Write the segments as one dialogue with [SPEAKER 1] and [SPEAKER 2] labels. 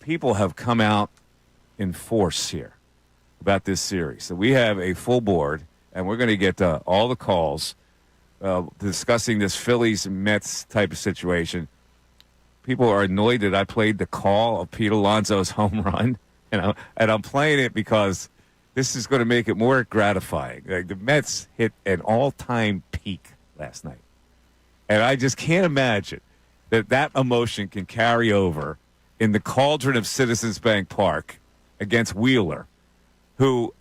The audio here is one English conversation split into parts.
[SPEAKER 1] people have come out in force here about this series. So we have a full board, and we're going to get all the calls discussing this Phillies-Mets type of situation. People are annoyed that I played the call of Pete Alonso's home run, and I'm playing it because this is going to make it more gratifying. Like, the Mets hit an all-time peak last night, and I just can't imagine that emotion can carry over in the cauldron of Citizens Bank Park against Wheeler, who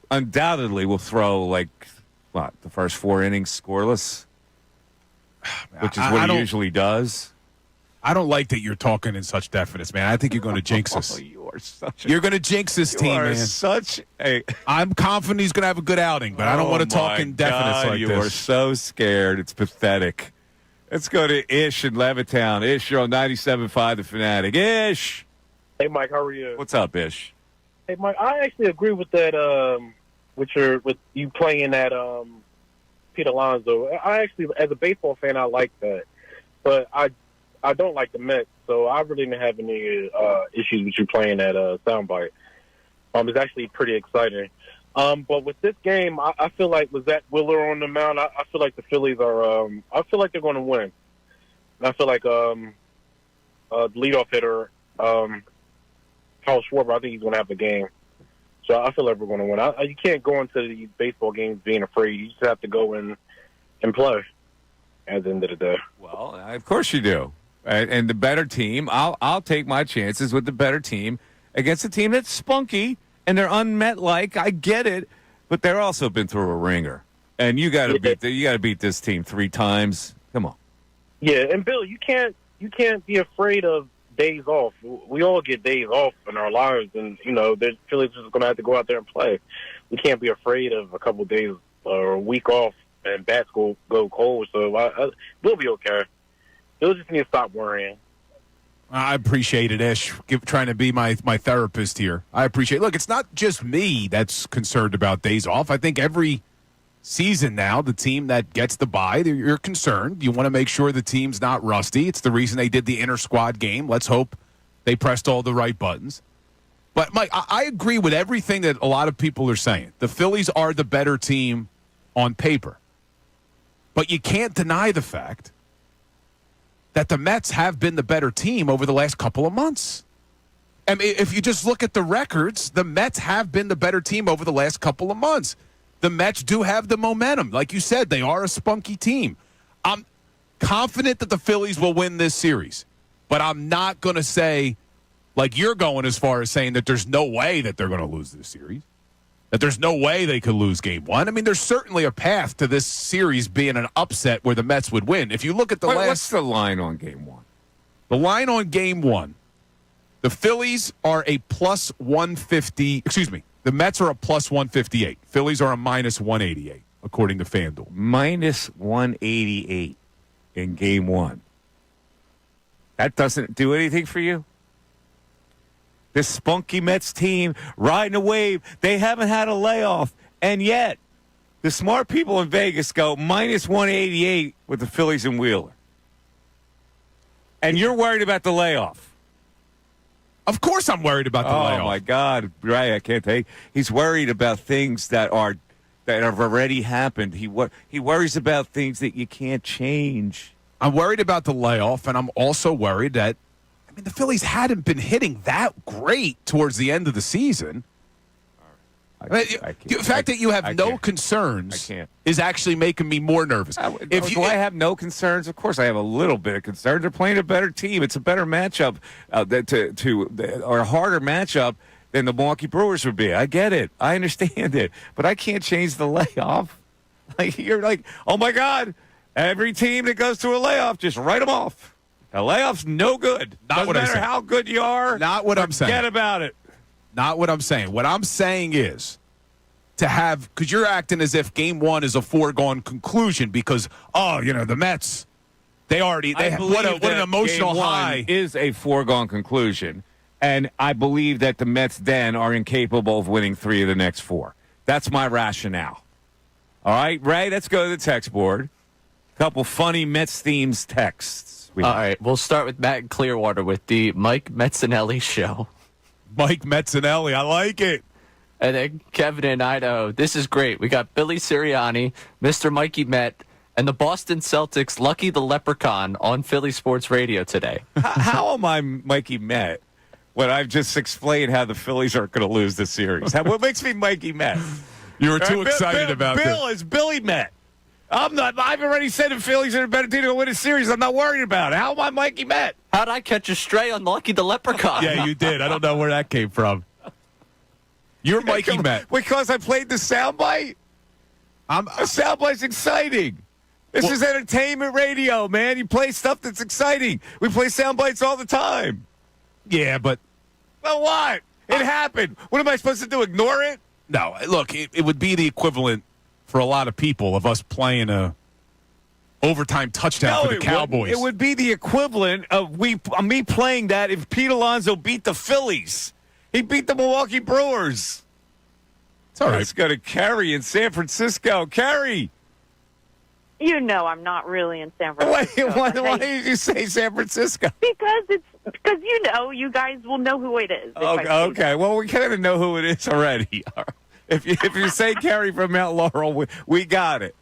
[SPEAKER 1] undoubtedly will throw, the first 4 innings scoreless, which is what he usually does.
[SPEAKER 2] I don't like that you're talking in such definites, man. I think you're going to jinx us. You're going to jinx this team, man. I'm confident he's going to have a good outing, but I don't want to talk in definites like this.
[SPEAKER 1] You are so scared. It's pathetic. Let's go to Ish in Levittown. Ish, you're on 97.5 The Fanatic. Ish.
[SPEAKER 3] Hey, Mike, how are you?
[SPEAKER 1] What's up, Ish?
[SPEAKER 3] Hey, Mike, I actually agree with that, with you playing that Pete Alonso. I actually, as a baseball fan, I like that. But I don't like the Mets, so I really didn't have any issues with you playing that soundbite. It's actually pretty exciting. But with this game, I feel like with Zach Wheeler on the mound, I feel like the Phillies are I feel like they're going to win. And I feel like the leadoff hitter, Kyle Schwarber, I think he's going to have the game. So I feel like we're going to win. You can't go into these baseball games being afraid. You just have to go in and play at the end of the day.
[SPEAKER 1] Well, of course you do. And the better team, I'll take my chances with the better team against a team that's spunky and they're unmet-like. I get it, but they're also been through a ringer. And you got to beat this team 3 times. Come on.
[SPEAKER 3] Yeah, and Bill, you can't be afraid of days off. We all get days off in our lives, and the Phillies just going to have to go out there and play. We can't be afraid of a couple of days or a week off and bats go cold. So we'll be okay. They'll just need to stop worrying.
[SPEAKER 2] I appreciate it, Ish, trying to be my therapist here. I appreciate it. Look, it's not just me that's concerned about days off. I think every season now, the team that gets the bye, you're concerned. You want to make sure the team's not rusty. It's the reason they did the inter-squad game. Let's hope they pressed all the right buttons. But, Mike, I agree with everything that a lot of people are saying. The Phillies are the better team on paper. But you can't deny the fact that the Mets have been the better team over the last couple of months. I mean, if you just look at the records, the Mets have been the better team over the last couple of months. The Mets do have the momentum. Like you said, they are a spunky team. I'm confident that the Phillies will win this series, but I'm not going to say, like you're going as far as saying that there's no way that they're going to lose this series, that there's no way they could lose game 1. I mean, there's certainly a path to this series being an upset where the Mets would win. If you look at the
[SPEAKER 1] What's the line on game 1?
[SPEAKER 2] The line on game 1, the Phillies are a plus 150. Excuse me. The Mets are a plus 158. Phillies are a minus 188, according to FanDuel.
[SPEAKER 1] Minus 188 in game 1. That doesn't do anything for you? This spunky Mets team riding a wave. They haven't had a layoff. And yet, the smart people in Vegas go minus 188 with the Phillies and Wheeler. And you're worried about the layoff.
[SPEAKER 2] Of course I'm worried about the layoff.
[SPEAKER 1] Oh, my God. Right, I can't take. He's worried about things that have already happened. He worries about things that you can't change.
[SPEAKER 2] I'm worried about the layoff, and I'm also worried that the Phillies hadn't been hitting that great towards the end of the season. The fact that you have no concerns is actually making me more nervous.
[SPEAKER 1] Do I have no concerns? Of course I have a little bit of concerns. They're playing a better team. It's a better matchup, or a harder matchup than the Milwaukee Brewers would be. I get it. I understand it. But I can't change the layoff. You're like, oh, my God, every team that goes through a layoff, just write them off. A layoff's no good. Doesn't matter how good you are.
[SPEAKER 2] Not what I'm saying.
[SPEAKER 1] Forget about it.
[SPEAKER 2] Not what I'm saying. What I'm saying is to have, because you're acting as if game 1 is a foregone conclusion because, the Mets, what an emotional high.
[SPEAKER 1] Is a foregone conclusion. And I believe that the Mets then are incapable of winning 3 of the next 4. That's my rationale. All right, Ray, let's go to the text board. Couple funny Mets themes texts.
[SPEAKER 4] All right, we'll start with Matt in Clearwater with the Mike Missanelli show.
[SPEAKER 2] Mike Missanelli, I like it.
[SPEAKER 4] And then Kevin in Idaho, this is great. We got Billy Sirianni, Mr. Mikey Met, and the Boston Celtics, Lucky the Leprechaun, on Philly Sports Radio today.
[SPEAKER 1] How am I Mikey Met when I've just explained how the Phillies are going to lose the series? What makes me Mikey Met?
[SPEAKER 2] You were too excited about it.
[SPEAKER 1] Bill is Billy Met. I'm not. I've already said the Phillies are a better team to win a series. I'm not worried about it. How am I Mikey Met?
[SPEAKER 4] How'd I catch a stray on Lucky the Leprechaun?
[SPEAKER 2] Yeah, you did. I don't know where that came from. You're Mikey Met.
[SPEAKER 1] Because I played the soundbite? A soundbite's exciting. This is entertainment radio, man. You play stuff that's exciting. We play sound bites all the time.
[SPEAKER 2] Yeah, but...
[SPEAKER 1] Well, what? It happened. What am I supposed to do, ignore it?
[SPEAKER 2] No, look, it would be the equivalent for a lot of people of us playing a overtime touchdown for the Cowboys.
[SPEAKER 1] It would be the equivalent of me playing that if Pete Alonso beat the Phillies. He beat the Milwaukee Brewers.
[SPEAKER 2] It's all right.
[SPEAKER 1] It's going to Carrie in San Francisco. Carrie!
[SPEAKER 5] You know I'm not really in San Francisco.
[SPEAKER 1] Why did you say San Francisco?
[SPEAKER 5] Because you guys will know who it is.
[SPEAKER 1] Okay. Well, we kind of know who it is already. If you say Carrie from Mount Laurel, we got it.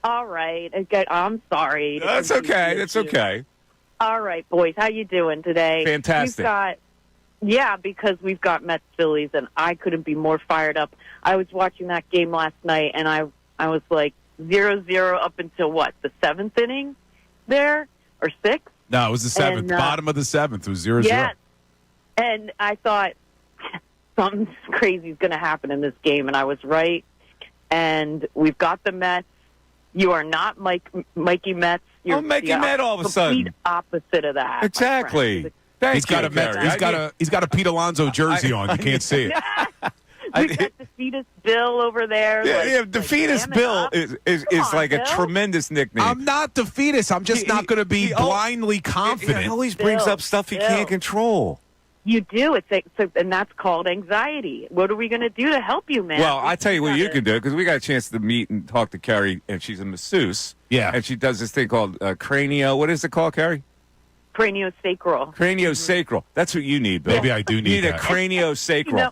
[SPEAKER 5] All right. Okay, I'm sorry.
[SPEAKER 1] That's okay. That's okay.
[SPEAKER 5] All right, boys. How you doing today?
[SPEAKER 1] Fantastic.
[SPEAKER 5] Because we've got Mets Phillies, and I couldn't be more fired up. I was watching that game last night, and I was like 0-0 up until what, the 7th inning there, or 6th?
[SPEAKER 2] No, it was the 7th.
[SPEAKER 5] And,
[SPEAKER 2] bottom of the 7th. It was 0-0.
[SPEAKER 5] Yeah. And I thought something crazy is going to happen in this game, and I was right. And we've got the Mets. You are not Mikey Mets. You're
[SPEAKER 1] Mikey Met all of a sudden.
[SPEAKER 5] Complete opposite of that.
[SPEAKER 1] Exactly.
[SPEAKER 2] He's got a Pete Alonso jersey on. You can't see it.
[SPEAKER 5] We've got Defeatist Bill over there.
[SPEAKER 1] Defeatist Bill is like a tremendous nickname.
[SPEAKER 2] I'm not defeatist. I'm just not going to be blindly confident.
[SPEAKER 1] He always brings up stuff he can't control.
[SPEAKER 5] You do. And that's called anxiety. What are we going to do to help you, man?
[SPEAKER 1] Well, I tell you what you can do, because we got a chance to meet and talk to Carrie, and she's a masseuse.
[SPEAKER 2] Yeah.
[SPEAKER 1] And she does this thing called cranio. What is it called, Carrie?
[SPEAKER 5] Craniosacral.
[SPEAKER 1] Craniosacral. That's what you need, Bill.
[SPEAKER 2] Maybe I do need
[SPEAKER 1] You need
[SPEAKER 2] that.
[SPEAKER 1] a craniosacral.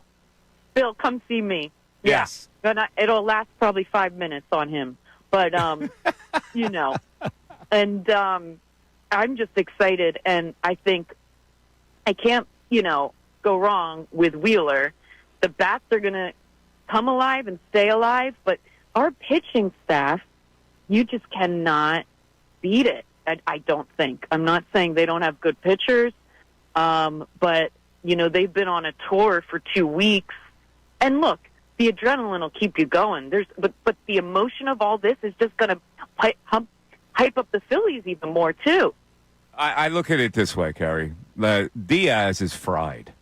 [SPEAKER 5] Bill, come see me.
[SPEAKER 1] Yes.
[SPEAKER 5] Yeah. It'll last probably 5 minutes on him. But, And I'm just excited, and I think I can't, go wrong with Wheeler. The bats are going to come alive and stay alive, but our pitching staff, you just cannot beat it. I don't think. I'm not saying they don't have good pitchers, but, they've been on a tour for 2 weeks. And look, the adrenaline will keep you going. But the emotion of all this is just going to hype up the Phillies even more, too.
[SPEAKER 1] I look at it this way, Carrie. Diaz is fried.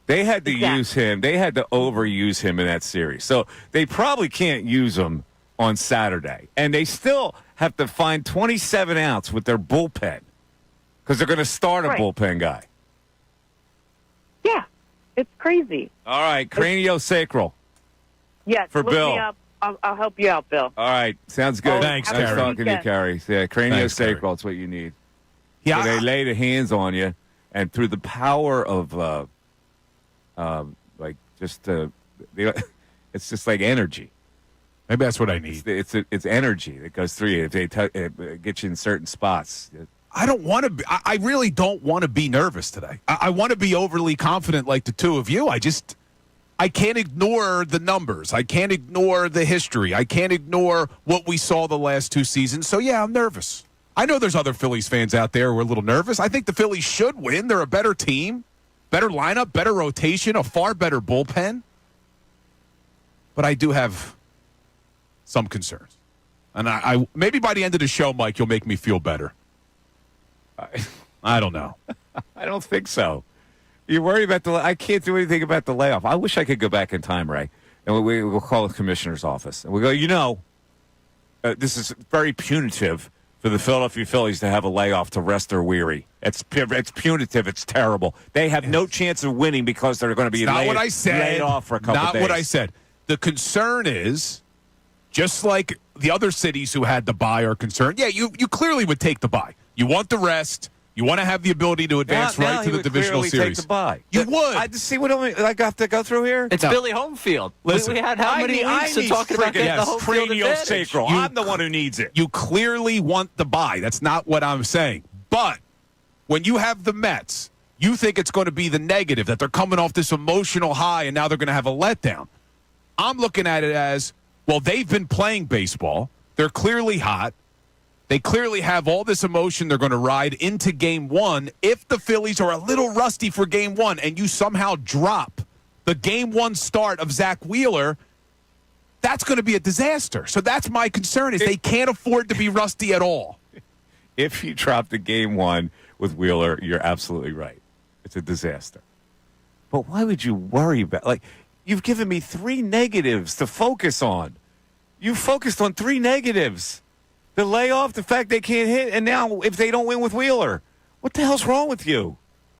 [SPEAKER 1] They had to use him. They had to overuse him in that series. So they probably can't use him on Saturday. And they still have to find 27 outs with their bullpen because they're going to start a bullpen guy.
[SPEAKER 5] Yeah, it's crazy.
[SPEAKER 1] All right, craniosacral.
[SPEAKER 5] Yes,
[SPEAKER 1] for
[SPEAKER 5] look
[SPEAKER 1] Bill.
[SPEAKER 5] me up. I'll help you out, Bill.
[SPEAKER 1] All right, sounds good.
[SPEAKER 2] Thanks,
[SPEAKER 1] Nice
[SPEAKER 2] Carrie.
[SPEAKER 1] talking to you, Carrie. Yeah, craniosacral. That's what you need.
[SPEAKER 2] Yeah,
[SPEAKER 1] So they lay the hands on you, and through the power of, it's just like energy.
[SPEAKER 2] maybe that's what I need.
[SPEAKER 1] It's energy that goes through you. If it gets you in certain spots.
[SPEAKER 2] I don't want to be. I really don't want to be nervous today. I want to be overly confident like the two of you. I can't ignore the numbers. I can't ignore the history. I can't ignore what we saw the last 2 seasons. So, yeah, I'm nervous. I know there's other Phillies fans out there who are a little nervous. I think the Phillies should win. They're a better team, better lineup, better rotation, a far better bullpen. But I do have some concerns. And I maybe by the end of the show, Mike, you'll make me feel better. I don't know.
[SPEAKER 1] I don't think so. You worry about I can't do anything about the layoff. I wish I could go back in time, Ray, and we'll call the commissioner's office. And we go, this is very punitive for the Philadelphia Phillies to have a layoff to rest their weary. It's punitive. It's terrible. They have no chance of winning because they're going to be laid off for a couple days.
[SPEAKER 2] Not what I said. The concern is just like the other cities who had the bye are concerned, yeah, you clearly would take the bye. You want the rest. You want to have the ability to advance
[SPEAKER 1] Now
[SPEAKER 2] right to
[SPEAKER 1] he
[SPEAKER 2] the
[SPEAKER 1] would
[SPEAKER 2] divisional
[SPEAKER 1] clearly
[SPEAKER 2] series.
[SPEAKER 1] Take the bye.
[SPEAKER 2] You would.
[SPEAKER 1] I just see what I got to go through here.
[SPEAKER 4] It's Billy Homefield.
[SPEAKER 2] Listen,
[SPEAKER 4] we had how many weeks of talking about getting the home field advantage?
[SPEAKER 1] craniosacral. I'm the one who needs it.
[SPEAKER 2] You clearly want the bye. That's not what I'm saying. But when you have the Mets, you think it's going to be the negative, that they're coming off this emotional high and now they're going to have a letdown. I'm looking at it as, well, they've been playing baseball. They're clearly hot. They clearly have all this emotion they're going to ride into Game 1. If the Phillies are a little rusty for Game 1 and you somehow drop the Game 1 start of Zach Wheeler, that's going to be a disaster. So that's my concern, is they can't afford to be rusty at all.
[SPEAKER 1] If you drop the Game 1 with Wheeler, you're absolutely right. It's a disaster. But why would you worry about, like, you've given me 3 negatives to focus on. You focused on 3 negatives. The layoff, the fact they can't hit, and now if they don't win with Wheeler. What the hell's wrong with you?